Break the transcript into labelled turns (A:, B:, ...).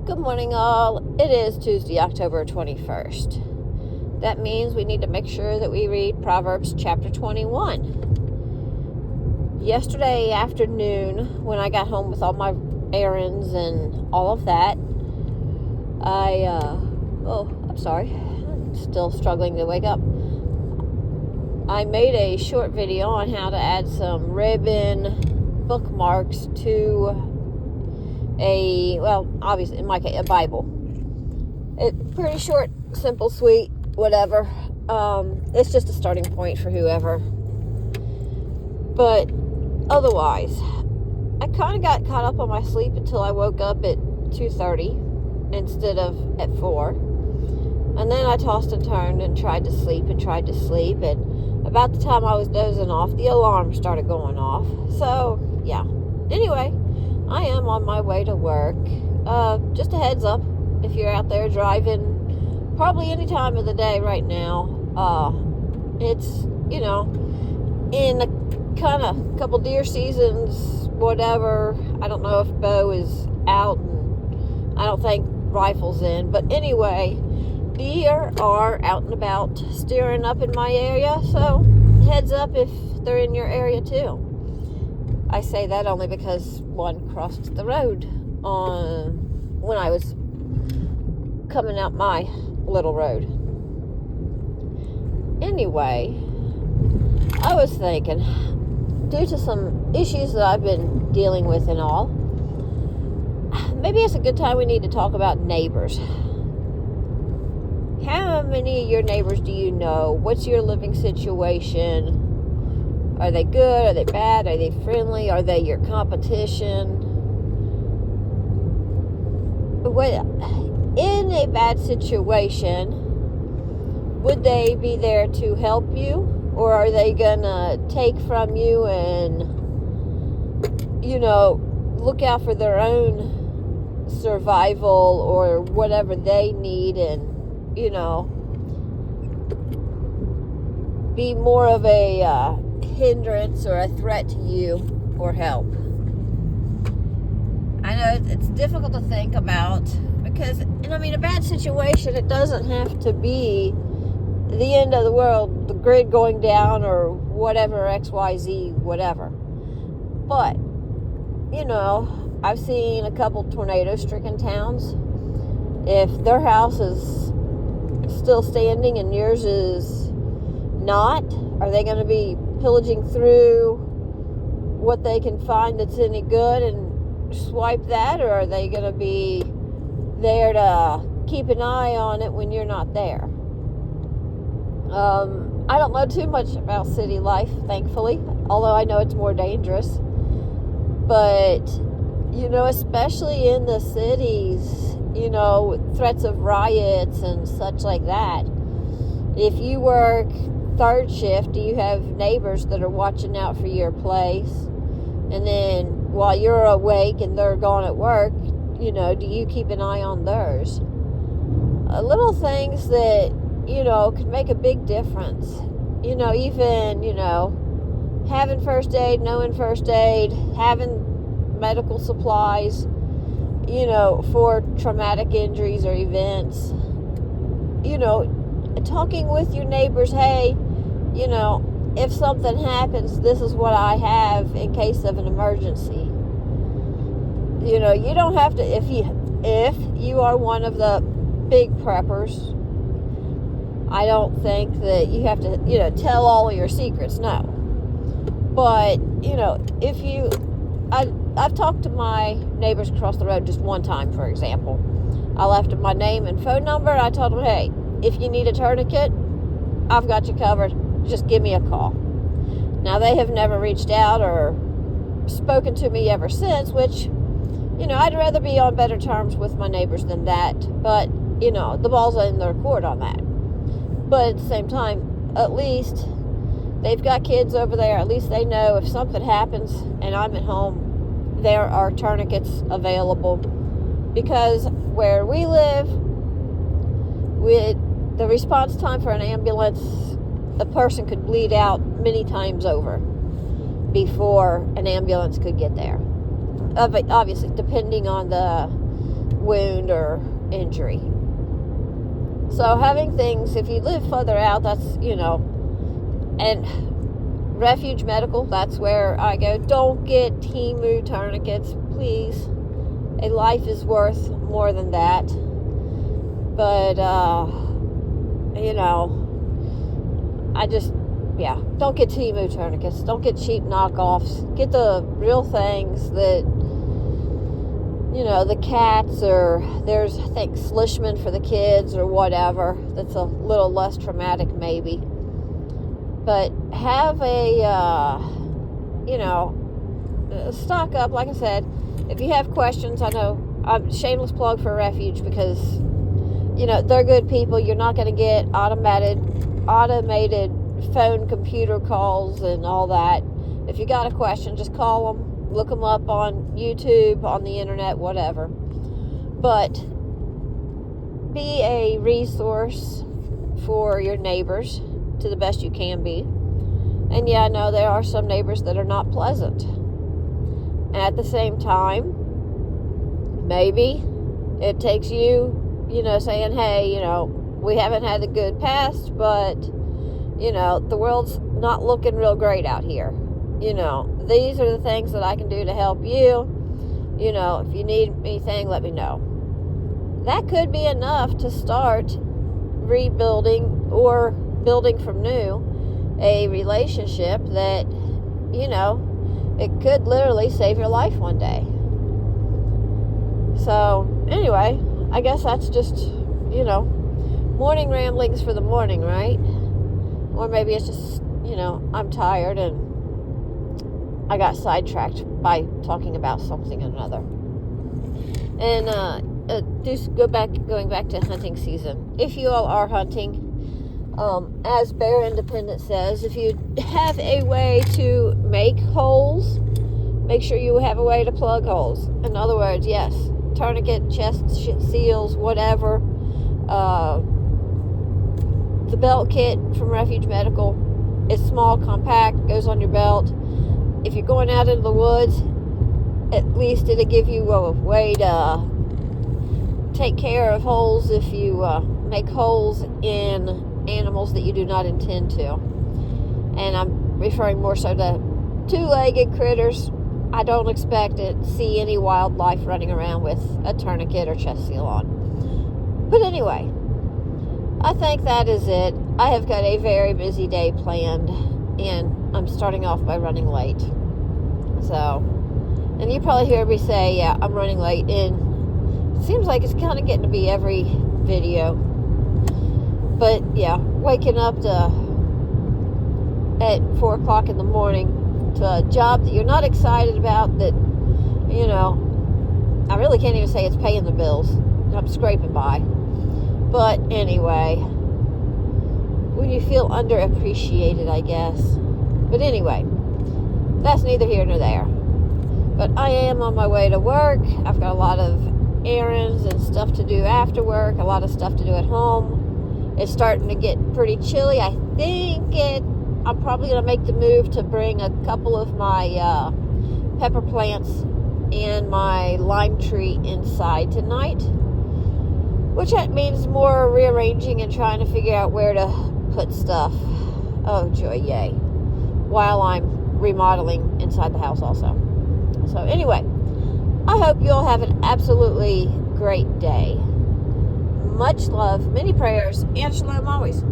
A: Good morning, all. It is Tuesday, October 21st. That means we need to make sure that we read Proverbs chapter 21. Yesterday afternoon, when I got home with all my errands and all of that, I'm sorry. I'm still struggling to wake up. I made a short video on how to add some ribbon bookmarks to obviously in my case, a Bible. It's pretty short, simple, sweet, whatever. It's just a starting point for whoever. But otherwise, I kind of got caught up on my sleep until I woke up at 2:30 instead of at 4. And then I tossed and turned and tried to sleep. And about the time I was dozing off, the alarm started going off. So, yeah. Anyway, I am on my way to work. Just a heads up, if you're out there driving, probably any time of the day right now, it's, in a kind of couple deer seasons, whatever. I don't know if bow is out, and I don't think rifle's in. But anyway, deer are out and about steering up in my area, so heads up if they're in your area too. I say that only because one crossed the road when I was coming out my little road. Anyway, I was thinking, due to some issues that I've been dealing with and all, maybe it's a good time we need to talk about neighbors. How many of your neighbors do you know? What's your living situation? Are they good? Are they bad? Are they friendly? Are they your competition? In a bad situation, would they be there to help you? Or are they gonna take from you and, look out for their own survival or whatever they need and, be more of a hindrance or a threat to you or help? I know it's difficult to think about because, a bad situation, it doesn't have to be the end of the world, the grid going down or whatever, XYZ, whatever. But, I've seen a couple tornado-stricken towns. If their house is still standing and yours is not, are they going to be pillaging through what they can find that's any good and swipe that, or are they going to be there to keep an eye on it when you're not there? I don't know too much about city life, thankfully, although I know it's more dangerous. But, especially in the cities, threats of riots and such like that. If you work third shift, do you have neighbors that are watching out for your place? And then while you're awake and they're gone at work, do you keep an eye on theirs? Little things that, could make a big difference. Even, having first aid, knowing first aid, having medical supplies, for traumatic injuries or events. Talking with your neighbors, hey, if something happens, this is what I have in case of an emergency. You don't have to, if you are one of the big preppers, I don't think that you have to, tell all of your secrets, no. But, I've talked to my neighbors across the road just one time, for example. I left them my name and phone number. I told them, hey, if you need a tourniquet, I've got you covered. Just give me a call. Now, they have never reached out or spoken to me ever since, which, I'd rather be on better terms with my neighbors than that. But, the ball's in their court on that. But at the same time, at least they've got kids over there. At least they know if something happens and I'm at home, there are tourniquets available. Because where we live, with the response time for an ambulance, a person could bleed out many times over before an ambulance could get there. Obviously, depending on wound or injury. So having things, if you live further out, that's, and Refuge Medical, that's where I go. Don't get TEMU tourniquets, please. A life is worth more than that. But, don't get TEMU tourniquets. Don't get cheap knockoffs. Get the real things that, the cats, or there's, I think, Slishman for the kids or whatever. That's a little less traumatic maybe. But have stock up, like I said. If you have questions, I know, shameless plug for Refuge, because, they're good people. You're not going to get automated phone, computer calls and all that. If you got a question, just call them. Look them up on YouTube, on the internet, whatever. But be a resource for your neighbors to the best you can be. And yeah, I know there are some neighbors that are not pleasant. And at the same time, maybe it takes you, saying, hey, we haven't had a good past, but, the world's not looking real great out here. These are the things that I can do to help you. If you need anything, let me know. That could be enough to start rebuilding or building from new a relationship that, it could literally save your life one day. So, anyway, I guess that's just, morning ramblings for the morning, right? Or maybe it's just, I'm tired and I got sidetracked by talking about something or another. And just going back to hunting season. If you all are hunting, as Bear Independent says, if you have a way to make holes, make sure you have a way to plug holes. In other words, yes, tourniquet, chest seals, whatever. The belt kit from Refuge Medical is small, compact, goes on your belt. If you're going out into the woods, at least it'll give you a way to take care of holes if you make holes in animals that you do not intend to. And I'm referring more so to two-legged critters. I don't expect to see any wildlife running around with a tourniquet or chest seal on. But anyway, I think that is it. I have got a very busy day planned, and I'm starting off by running late. So, and you probably hear me say, yeah, I'm running late, and it seems like it's kind of getting to be every video. But yeah, waking up at 4 o'clock in the morning to a job that you're not excited about, that, I really can't even say it's paying the bills. I'm scraping by. But anyway, when you feel underappreciated, I guess. But anyway, that's neither here nor there. But I am on my way to work. I've got a lot of errands and stuff to do after work, a lot of stuff to do at home. It's starting to get pretty chilly. I think I'm probably going to make the move to bring a couple of my pepper plants and my lime tree inside tonight, which means more rearranging and trying to figure out where to put stuff. Oh, joy, yay. While I'm remodeling inside the house also. So anyway, I hope you all have an absolutely great day. Much love, many prayers, and shalom always.